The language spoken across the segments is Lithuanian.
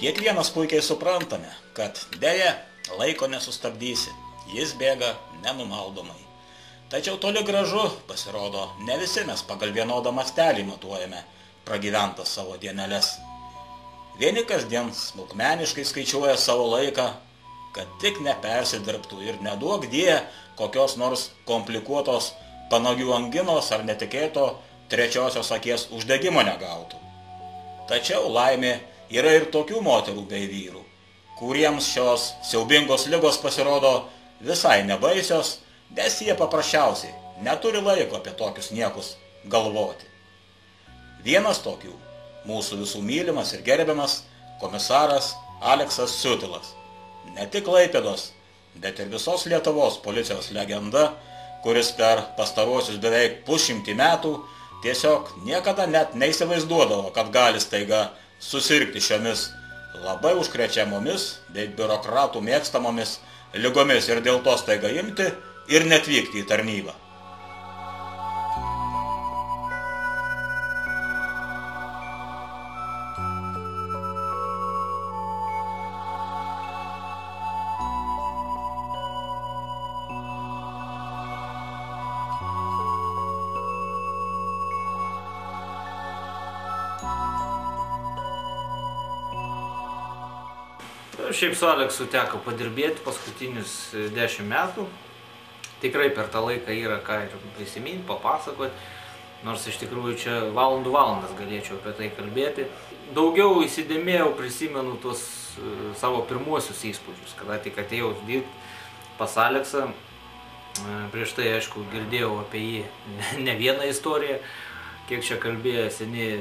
Kiekvienas puikiai suprantame, kad dėja laiko nesustabdysi, jis bėga nenumaldomai. Tačiau toli gražu, pasirodo, ne visi mes pagal vienodą mastelį matuojame pragyventas savo dieneles. Vieni kasdien smulkmeniškai skaičiuoja savo laiką, kad tik nepersidirbtų ir neduok die kokios nors komplikuotos panagių anginos ar netikėto trečiosios akies uždegimo negautų. Tačiau laimė yra ir tokių moterų bei vyrų, kuriems šios siaubingos ligos pasirodo visai nebaisios, nes jie paprasčiausiai neturi laiko apie tokius niekus galvoti. Vienas tokių mūsų visų mylimas ir gerbiamas komisaras Aleksas Siutilas. Ne tik Klaipėdos, bet ir visos Lietuvos policijos legenda, kuris per pastaruosius beveik pusšimtį metų tiesiog niekada net neįsivaizduodavo, kad gali staiga susirgti šiomis labai užkrečiamomis bei biurokratų mėgstamomis ligomis ir dėl to staiga imti ir netvykti į tarnybą. Šiaip su Aleksu teko padirbėti paskutinius 10 metų. Tikrai per tą laiką yra ką ir prisiminti, papasakoti, nors iš tikrųjų čia valandas galėčiau apie tai kalbėti. Daugiau įsidėmėjau, prisimenu tuos savo pirmuosius įspūdžius, kada tik atėjau dirbti pas Aleksą. Prieš tai, aišku, girdėjau apie jį ne vieną istoriją, kiek čia kalbėjo seni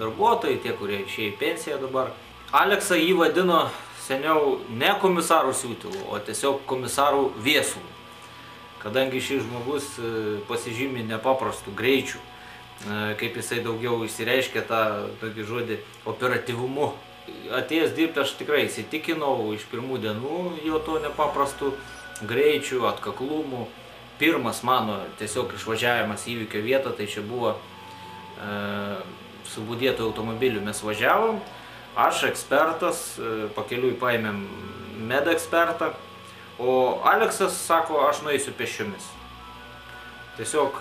darbuotojai, tie, kurie išėjo į pensiją dabar. Aleksą jį vadino seniau ne komisarų Siutilu, o tiesiog komisarų Viesulu, kadangi šis žmogus pasižymi nepaprastų greičių, kaip jisai daugiau išsireiškia tą tokį žodį operatyvumu. Atėjęs dirbti aš tikrai įsitikinau iš pirmų dienų jo to nepaprastų greičių, atkaklumų. Pirmas mano tiesiog išvažiavimas į įvykio vietą, tai čia buvo su budėtu automobiliu mes važiavom. Aš ekspertas, pakeliui paėmėm med ekspertą, o Aleksas sako, aš nueisiu pėsčiomis. Tiesiog,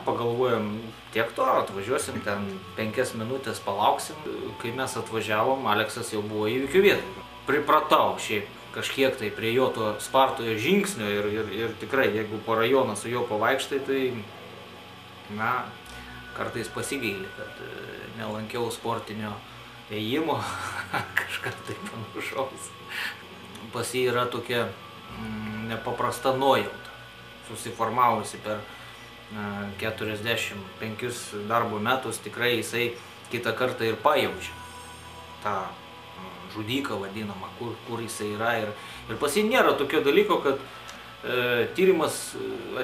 pagalvojom, tiek to, atvažiuosim ten 5 minutės, palauksim. Kai mes atvažiavom, Aleksas jau buvo įvykių vietoje. Pripratau šiaip kažkiek tai prie jo to spartojo žingsnio ir tikrai, jeigu po rajoną su juo pavaikštai, tai, kartais pasigaili, kad nelankiau sportinio ėjimo, kažką tai panašaus. Pas jį yra tokia nepaprasta nuojauta, susiformavusi per 45 darbo metus, tikrai jisai kitą kartą ir pajaučia tą žudiką vadinamą, kur jisai yra. Ir pas jį nėra tokio dalyko, kad tyrimas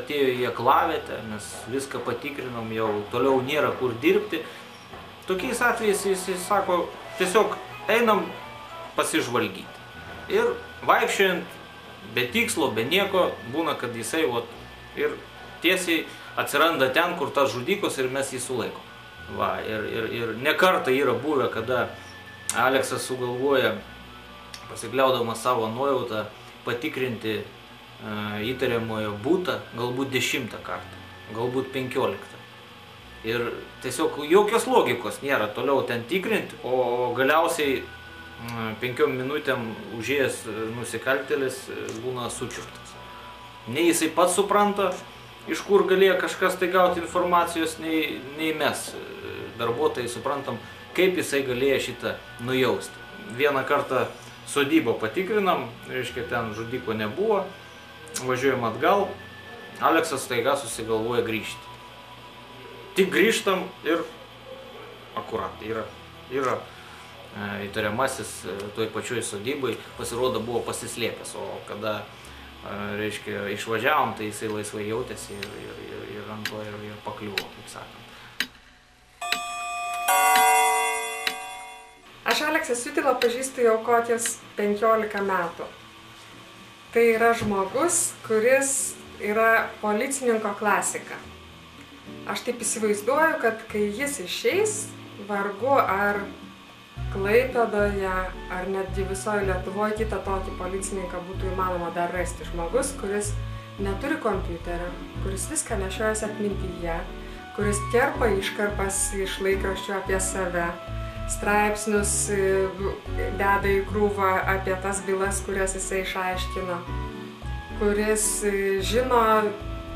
atėjo į aklavietę, mes viską patikrinom, jau toliau nėra kur dirbti. Tokiais atvejais jis sako, tiesiog einam pasižvalgyti. Ir vaikščiojant, be tikslo, be nieko, būna, kad jisai ir tiesiai atsiranda ten, kur tas žudikos ir mes jį sulaikom. Ir ne kartą yra buvę, kada Aleksas sugalvoja, pasikliaudamas savo nuojautą, patikrinti įtariamojo butą galbūt 10 kartą, galbūt 15. Ir tiesiog jokios logikos nėra toliau ten tikrinti, o galiausiai 5 minutėm užėjęs nusikaltėlis būna sučiuptas. Nei jisai pats supranta, iš kur galėjo kažkas tai gauti informacijos, nei mes, darbuotojai, suprantam, kaip jisai galėjo šitą nujausti. Vieną kartą sodybą patikrinam, reiškia, ten žudiko nebuvo, važiuojam atgal, Aleksas staiga susigalvoja grįžti. Tik grįžtam ir akurat yra įtariamasis toj pačioj sodybai, pasirodo buvo pasislėpęs, o kada, reiškia, išvažiavom, tai jisai laisvai jautėsi ir ant to ir pakliuvo, kaip sakant. Aš Aleksą Siutilą pažįstu jau kokius 15 metų. Tai yra žmogus, kuris yra policininko klasika. Aš taip įsivaizduoju, kad kai jis išeis, vargu ar Klaipėdoje ar netgi visoje Lietuvoje kitą tokį policininką būtų įmanoma dar rasti. Žmogus, kuris neturi kompiuterio, kuris viską nešiojasi atmintyje, kuris kerpa iškarpas iš laikraščių apie save, straipsnius deda į krūvą apie tas bylas, kurias jisai išaiškino, kuris žino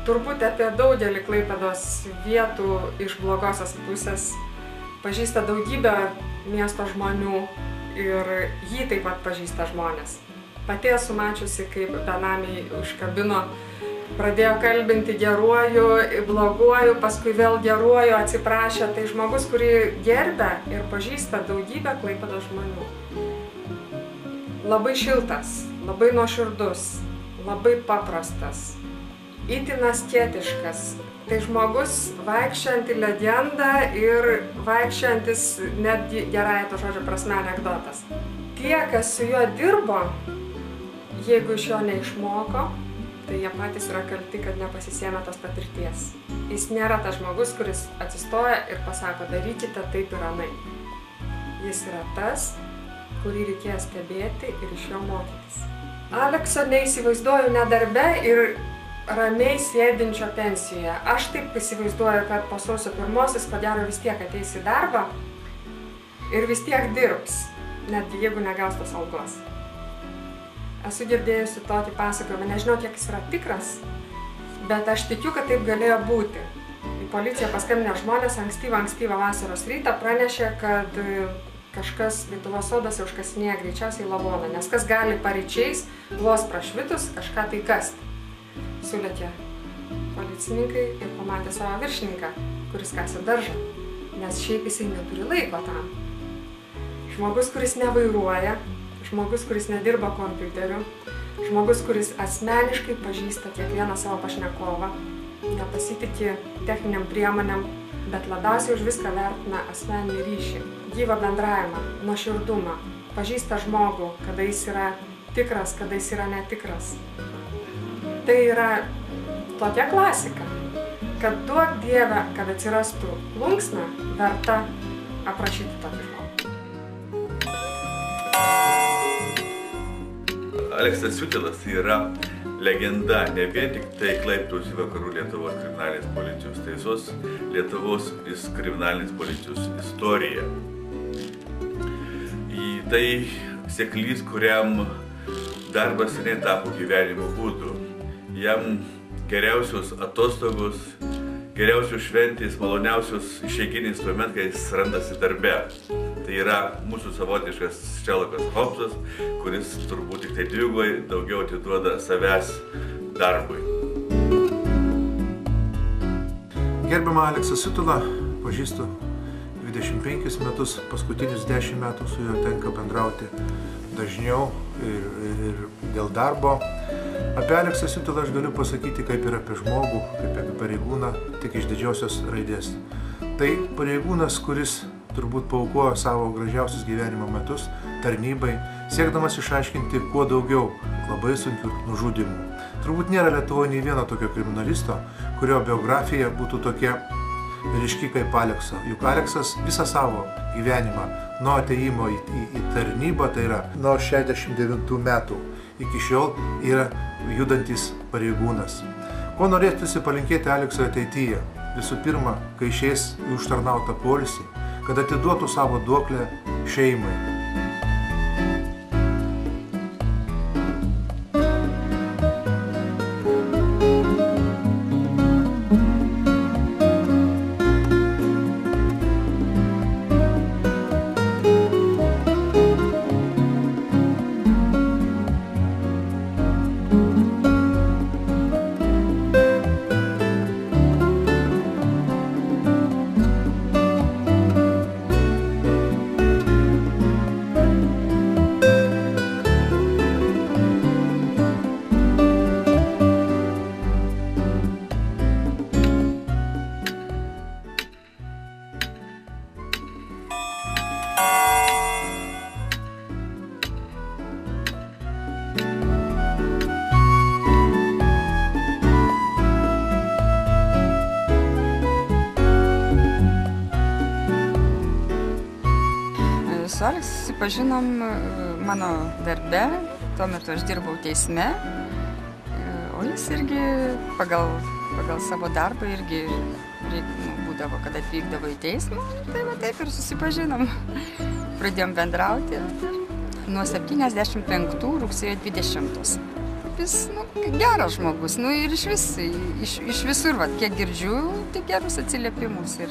turbūt apie daugelį Klaipėdos vietų iš blogosios pusės, pažįsta daugybę miesto žmonių ir jį taip pat pažįsta žmonės. Pati esu mačiusi, kaip benamiai užkabino, pradėjo kalbinti geruoju, bloguoju, paskui vėl geruoju, atsiprašė. Tai žmogus, kurį gerbia ir pažįsta daugybę Klaipėdos žmonių. Labai šiltas, labai nuoširdus, labai paprastas, itin asketiškas. Tai žmogus vaikščianti legendą ir vaikščiantis netgi gerąja to žodžio prasme anekdotas. Tie, kas su juo dirbo, jeigu iš jo neišmoko, tai jie patys yra kalti, kad nepasisėmė tos patirties. Jis nėra tas žmogus, kuris atsistoja ir pasako, darykite taip ir anaip. Jis yra tas, kurį reikėjo stebėti ir iš jo mokytis. Alekso neįsivaizduoju ne darbe ir ramiai sėdinčio pensijoje. Aš taip įsivaizduoju, kad po sausio 1 ko gero vis tiek ateis į darbą ir vis tiek dirbs, netgi jeigu negaus tos algos. Esu girdėjusi tokį pasakojimą, nežinau, kiek jis yra tikras, bet aš tikiu, kad taip galėjo būti. Į policiją paskambinę žmonės ankstyvą vasaros rytą pranešė, kad kažkas Lietuvos sodose užkasinėja greičiausiai lavoną, nes kas gali paryčiais, vos prašvitus, kažką tai kasti. Sulėkė policininkai ir pamatė savo viršininką, kuris kasė daržą, nes šiaip jisai neturi laiko tam. Žmogus, kuris nevairuoja, žmogus, kuris nedirba kompiuteriu, žmogus, kuris asmeniškai pažįsta kiekvieną savo pašnekovą, nepasitikė techniniam priemonėm, bet labiausiai už viską vertina asmeninį ryšį, gyvą bendravimą, nuoširdumą, pažįsta žmogų, kada jis yra tikras, kada jis yra netikras. Tai yra tokia klasika, kad duok Dieve, kad atsirastų plunksna verta aprašyti tokį žmogų. Aleksas Siutilas yra legenda ne vien tik tai Klaipėdos ir Vakarų Lietuvos kriminalinės policijos teisos, Lietuvos kriminalinės policijos istorija. Tai seklys, kuriam darbas seniai tapo gyvenimo būdu. Jam geriausios atostogos, geriausios šventės, maloniausios išeiginės tuomet, kai jis randasi darbe. Tai yra mūsų savotiškas Šerlokas Holmsas, kuris turbūt tik tai dvigubai daugiau atiduoda savęs darbui. Gerbiamą Aleksą Siutulą pažįstu 25 metus, paskutinius 10 metų su juo tenka bendrauti dažniau ir dėl darbo. Apie Aleksą Siutulą aš galiu pasakyti kaip ir apie žmogų, kaip apie pareigūną, tik iš didžiosios raidės. Tai pareigūnas, kuris turbūt paaukojo savo gražiausius gyvenimo metus tarnybai, siekdamas išaiškinti kuo daugiau labai sunkių nužudymų. Turbūt nėra Lietuvoje nei vieno tokio kriminalisto, kurio biografija būtų tokia ryški kaip Alekso. Juk Aleksas visą savo gyvenimą nuo atėjimo į tarnybą, tai yra nuo 69 metų, iki šiol yra judantis pareigūnas. Ko norėtųsi palinkėti Aleksui ateityje? Visų pirma, kai išeis į užtarnautą poilsį, kad atiduotų savo duoklę šeimai. su Aleksu susipažinom mano darbe, tuo metu aš dirbau teisme, o jis irgi pagal savo darbą irgi būdavo, kad atvykdavo į teismą, tai va taip ir susipažinom. Pradėjom bendrauti nuo 75 rugsėjo 20. Jis geras žmogus, ir iš visur, kiek girdžiu, tik gerus atsiliepimus. Ir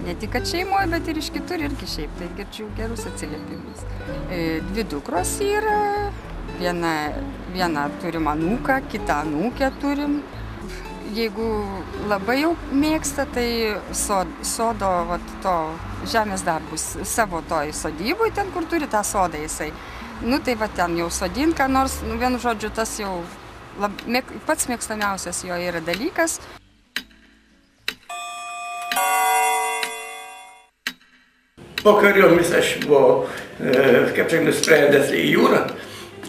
ne tik kad šeimoje, bet ir iš kitur irgi šiaip, tai girdžiu gerus atsiliepimus. 2 dukros yra, viena turim anūką, kitą anūkę turim. Jeigu labai jau mėgsta, tai sodo to žemės darbus savo toj sodybui, ten kur turi tą sodą jisai. Tai va ten jau sodint, ką nors, vienu žodžiu, tas jau pats mėgstamiausias jo yra dalykas. Po kariuomenės aš buvau, kaip tik nusprendęs į jūrą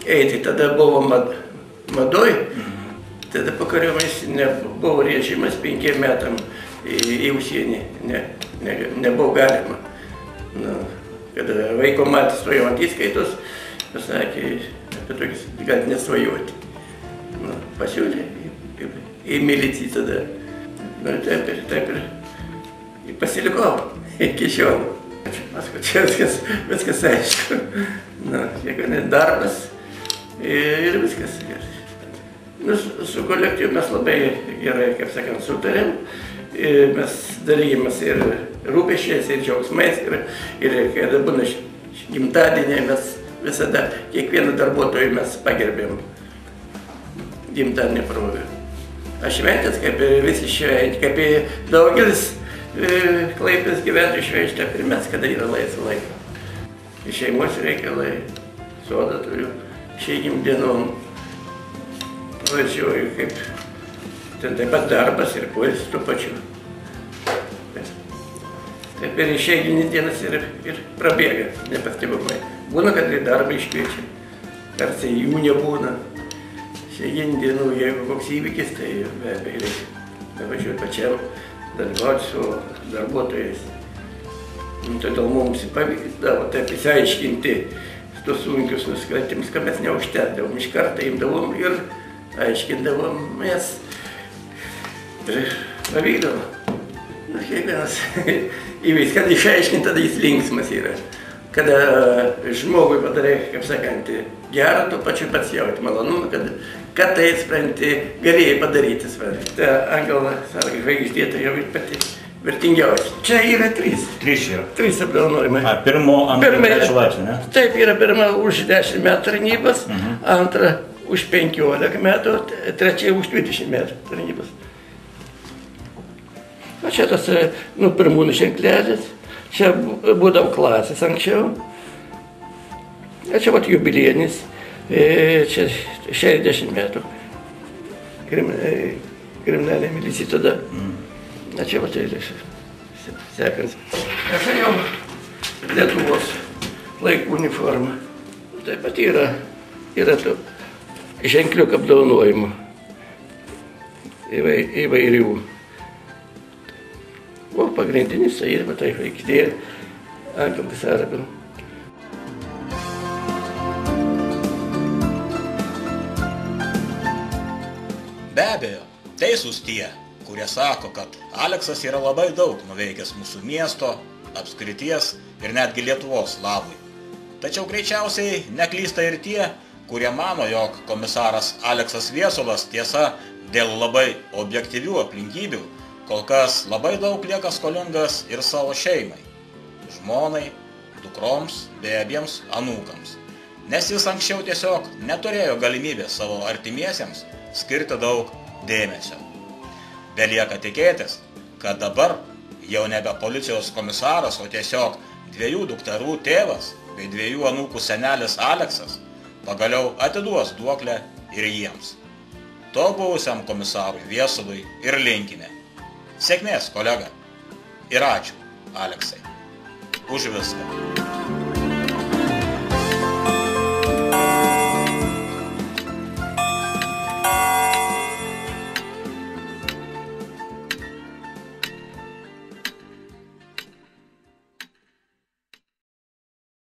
eiti, tada buvo madoj. Tada po kariuomenės nebuvo režimas 5 metam į užsienį, nebuvo galima. Kada vaiko matys stojau ant įskaitos, pasakė, apie tokius gal nesvajoti. Pasiūlė į miliciją tada. Taip ir pasilikau iki šiol. Paskui čia viskas aišku. Kiekvienas darbas ir viskas. Su kolektyvu mes labai gerai, kaip sakant, sutarėm. Mes dalyjamės ir rūpesčiais, ir džiaugsmais, ir kada būna gimtadieniai, mes visada kiekvieną darbuotojų mes pagerbėm gimtadienį proga. Aš šventės, kaip ir visi šventė, kaip ir daugelis Klaipėdos gyventojų švenčia, ir mes, kada yra laisvo laiko. Šeimos reikalai, sodą turiu, išeigim dienom. Važiuoju, kaip ten taip pat darbas ir poilsis tuo pačiu. Taip ir išeiginis dienas ir prabėga, nepastebimai. Būna, kad ir darbą iškviečia, tarsi jų nebūna. Išeiginį dienų, jeigu koks įvykis, tai be abejo reikia važiuoti pačiam, dalyvauti su darbuotojais. Todėl mums pavykdavo taip įsiaiškinti tos sunkius nusikaltimus, kad mes neužtekdavom. Iš karto imdavom ir aiškindavom mes ir pavykdavom. Kiekvienas įvykis, kad išaiškinti, tada jis linksmas yra. Kada žmogui padarai, kaip sakant, gerą, tuo pačiu pats jauti malonumą, kad tai spranti, galėjai padaryti svarbi. Ta Angela Sargo žvaigždė tai jau ir pati vertingiausia. Čia yra 3. 3 yra. 3 apdovanojimai. Pirmo, antrą, trečią laipsnį, ne? Taip, yra pirma už 10 metų tarnybos, antra už 15 metų, trečia už 20 metų tarnybos. O čia tas, pirmūnų ženklelis, čia būdavo klasės anksčiau. O čia vat jubilienis, čia 60 metų. Kriminalinė milicija tada. O čia vat sekans. Aš jau Lietuvos laikų uniforma. Taip pat yra tų ženkliukų apdovanojimų įvairių. O pagrindinis tai yra tai žvaigždė Angela Sargo. Be abejo, teisūs tie, kurie sako, kad Aleksas yra labai daug nuveikęs mūsų miesto, apskrities ir netgi Lietuvos labui. Tačiau greičiausiai neklysta ir tie, kurie mano, jog komisaras Aleksas Viesulas tiesa dėl labai objektyvių aplinkybių kol kas labai daug lieka skolingas ir savo šeimai, žmonai, dukroms bei abiems anūkams, nes jis anksčiau tiesiog neturėjo galimybės savo artimiesiems skirti daug dėmesio. Belieka tikėtis, kad dabar jau nebe policijos komisaras, o tiesiog 2 dukterų tėvas bei 2 anūkų senelis Aleksas pagaliau atiduos duoklę ir jiems. To buvusiam komisarui Viesului ir linkime. Sėkmės, kolega. Ir ačiū, Aleksai, už viską.